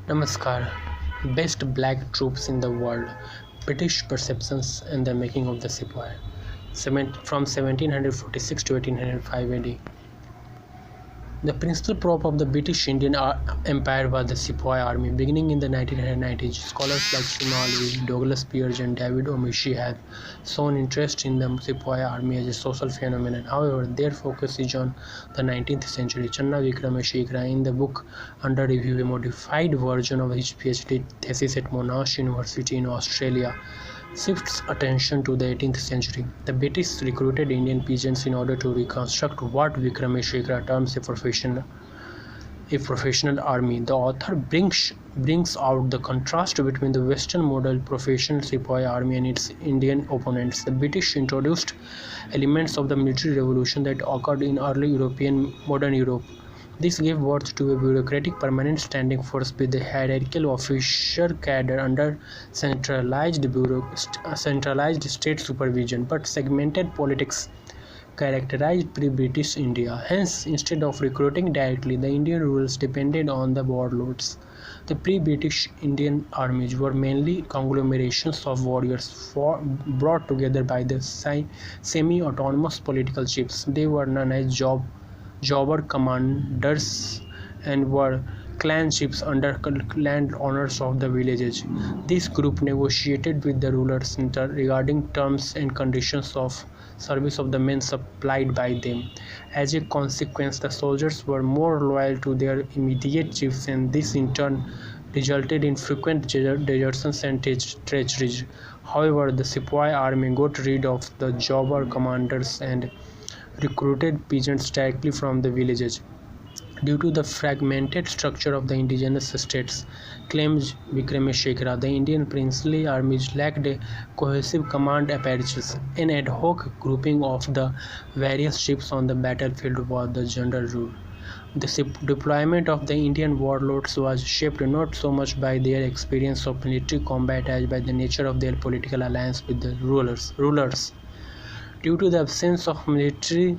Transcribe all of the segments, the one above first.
Namaskar. Best black troops in the world. British perceptions and the making of the Sepoy. From 1746 to 1805 AD. The principal prop of the British Indian Empire was the Sepoy army. Beginning in the 1990s, scholars like Shimalvi, Douglas Pearce, and David Omishi have shown interest in the Sepoy army as a social phenomenon. However, their focus is on the 19th century. Channa Wickramasinghe, in the book under review, a modified version of his PhD thesis at Monash University in Australia, shifts attention to the 18th century. The British recruited Indian peasants in order to reconstruct what Wickramasinghe terms a professional army. The author brings out the contrast between the Western model professional Sepoy army and its Indian opponents. The British introduced elements of the military revolution that occurred in early modern Europe. This gave birth to a bureaucratic permanent standing force with a hierarchical officer cadre under centralized state supervision, but segmented politics characterized pre-British India. Hence, instead of recruiting directly, the Indian rulers depended on the warlords. The pre-British Indian armies were mainly conglomerations of warriors brought together by the semi-autonomous political chiefs. They were known as jobber commanders and were clan chiefs under landowners of the villages. This group negotiated with the rulers regarding terms and conditions of service of the men supplied by them. As a consequence, the soldiers were more loyal to their immediate chiefs, and this in turn resulted in frequent desertions and treacheries. However, the Sepoy army got rid of the jobber commanders and recruited peasants directly from the villages. Due to the fragmented structure of the indigenous states, claims Wickramasinghe, the Indian princely armies lacked a cohesive command apparatus. An ad hoc grouping of the various chiefs on the battlefield was the general rule. The deployment of the Indian warlords was shaped not so much by their experience of military combat as by the nature of their political alliance with the rulers. Due to the absence of military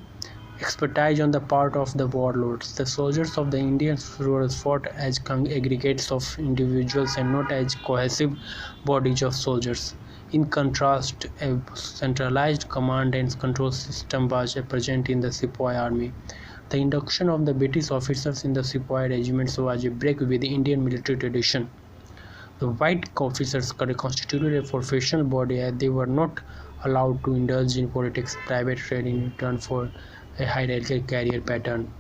expertise on the part of the warlords, the soldiers of the Indian rulers fought as aggregates of individuals and not as cohesive bodies of soldiers. In contrast, a centralized command and control system was present in the Sepoy army. The induction of the British officers in the Sepoy regiments was a break with the Indian military tradition. The white officers constituted a professional body as they were not allowed to indulge in politics, private trade in return for a hierarchical career pattern.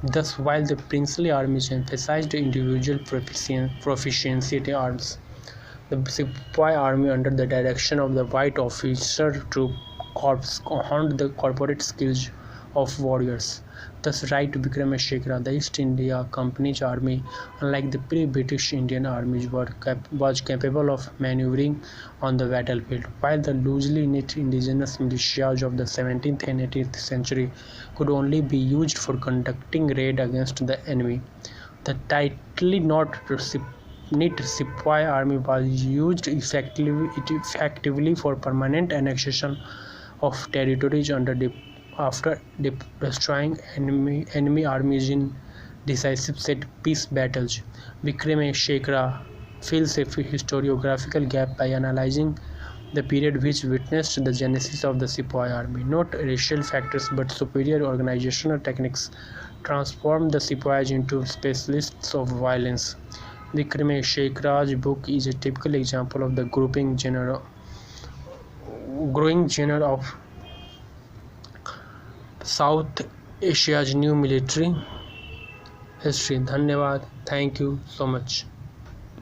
Thus, while the princely armies emphasized individual proficiency in arms, the Sepoy army under the direction of the white officer troop corps honed the corporate skills of warriors. Thus, right to Wickramasinghe, the East India Company's army, unlike the pre-British Indian armies, was capable of maneuvering on the battlefield, while the loosely knit indigenous militias of the 17th and 18th century could only be used for conducting raids against the enemy. The tightly knit Sepoy army was used effectively for permanent annexation of territories after destroying enemy armies in decisive set-piece battles. Wickramasinghe fills a historiographical gap by analyzing the period which witnessed the genesis of the Sepoy army. Not racial factors but superior organizational techniques transformed the Sepoys into specialists of violence. Wickramasinghe's book is a typical example of the growing genre of South Asia's new military history. Dhanyavad. Thank you so much.